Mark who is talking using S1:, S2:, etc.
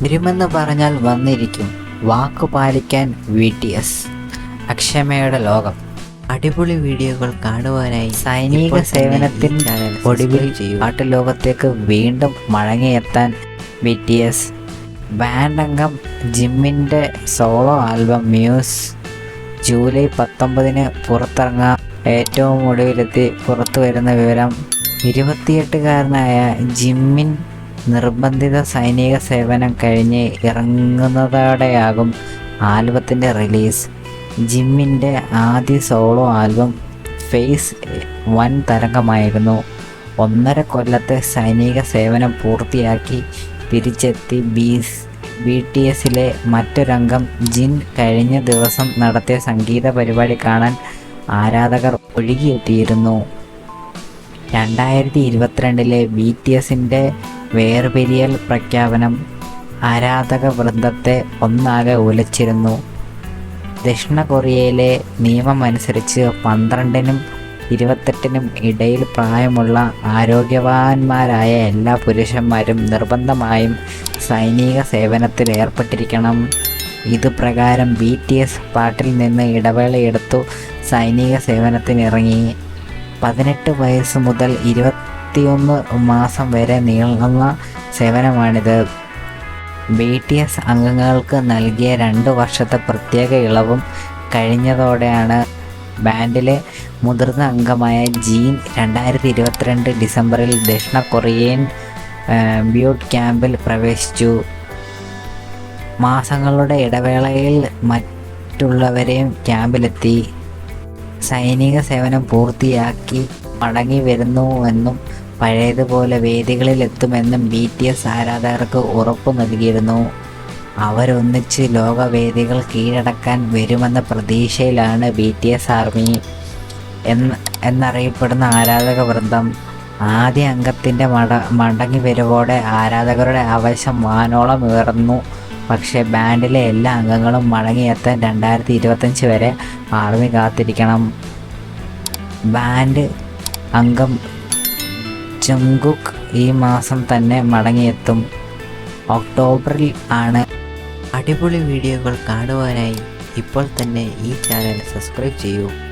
S1: വരുമെന്ന് പറഞ്ഞാൽ വന്നിരിക്കും. വാക്കു പാലിക്കാൻ BTS. അക്ഷമയുടെ ലോകം. അടിപൊളി വീഡിയോകൾ കാണുവാനായി സൈനിക സേവനത്തിൻ്റെ ഒടുവിൽ നാട്ടുലോകത്തേക്ക് വീണ്ടും മടങ്ങിയെത്താൻ BTS. ബാൻഡ് അംഗം ജിമ്മിൻ്റെ സോളോ ആൽബം മ്യൂസ് ജൂലൈ 19 പുറത്തിറങ്ങാൻ ഏറ്റവും ഒടുവിലെത്തി പുറത്തു വരുന്ന വിവരം 28-കാരനായ ജിമ്മിൻ നിർബന്ധിത സൈനിക സേവനം കഴിഞ്ഞ് ഇറങ്ങുന്നതോടെയാകും ആൽബത്തിൻ്റെ റിലീസ്. ജിമ്മിൻ്റെ ആദ്യ സോളോ ആൽബം ഫേസ് വൻ തരംഗമായിരുന്നു. 1.5 കൊല്ലത്തെ സൈനിക സേവനം പൂർത്തിയാക്കി തിരിച്ചെത്തി BTSലെ മറ്റൊരംഗം ജിൻ കഴിഞ്ഞ ദിവസം നടത്തിയ സംഗീത പരിപാടി കാണാൻ ആരാധകർ ഒഴുകിയെത്തിയിരുന്നു. 2022 BTSൻ്റെ വേർപിരിയൽ പ്രഖ്യാപനം ആരാധക വൃന്ദത്തെ ഒന്നാകെ ഉലച്ചിരുന്നു. ദക്ഷിണ കൊറിയയിലെ നിയമമനുസരിച്ച് 12-നും 28-നും ഇടയിൽ പ്രായമുള്ള ആരോഗ്യവാന്മാരായ എല്ലാ പുരുഷന്മാരും നിർബന്ധമായും സൈനിക സേവനത്തിൽ ഏർപ്പെട്ടിരിക്കണം. ഇതുപ്രകാരം BTS പാട്ടിൽ നിന്ന് ഇടവേളയെടുത്തു സൈനിക സേവനത്തിനിറങ്ങി. 18 വയസ്സ് മുതൽ 21 മാസം വരെ നീളുന്ന സേവനമാണിത്. BTS അംഗങ്ങൾക്ക് നൽകിയ 2 വർഷത്തെ പ്രത്യേക ഇളവും കഴിഞ്ഞതോടെയാണ് ബാൻഡിലെ മുതിർന്ന അംഗമായ ജീൻ 2022 ഡിസംബറിൽ ദക്ഷിണ കൊറിയൻ ബൂട്ട് ക്യാമ്പിൽ പ്രവേശിച്ചു. മാസങ്ങളുടെ ഇടവേളയിൽ മറ്റുള്ളവരെയും ക്യാമ്പിലെത്തി സൈനിക സേവനം പൂർത്തിയാക്കി മടങ്ങി വരുന്നുവെന്നും പഴയതുപോലെ വേദികളിൽ എത്തുമെന്നും BTS ആരാധകർക്ക് ഉറപ്പു നൽകിയിരുന്നു. അവരൊന്നിച്ച് ലോകവേദികൾ കീഴടക്കാൻ വരുമെന്ന പ്രതീക്ഷയിലാണ് BTS ആർമി എന്നറിയപ്പെടുന്ന ആരാധക വൃന്ദം. ആദ്യ അംഗത്തിൻ്റെ മടങ്ങി വരവോടെ ആരാധകരുടെ ആവേശം വാനോളം ഉയർന്നു. പക്ഷേ ബാൻഡിലെ എല്ലാ അംഗങ്ങളും മടങ്ങിയെത്താൻ 2025 വരെ ആർമി കാത്തിരിക്കണം. ബാൻഡ് അംഗം ജംഗുക്ക് ഈ മാസം തന്നെ മടങ്ങിയെത്തും. ഒക്ടോബറിൽ ആണ്. അടിപൊളി വീഡിയോകൾ കാണുവാനായി ഇപ്പോൾ തന്നെ ഈ ചാനൽ സബ്സ്ക്രൈബ് ചെയ്യൂ.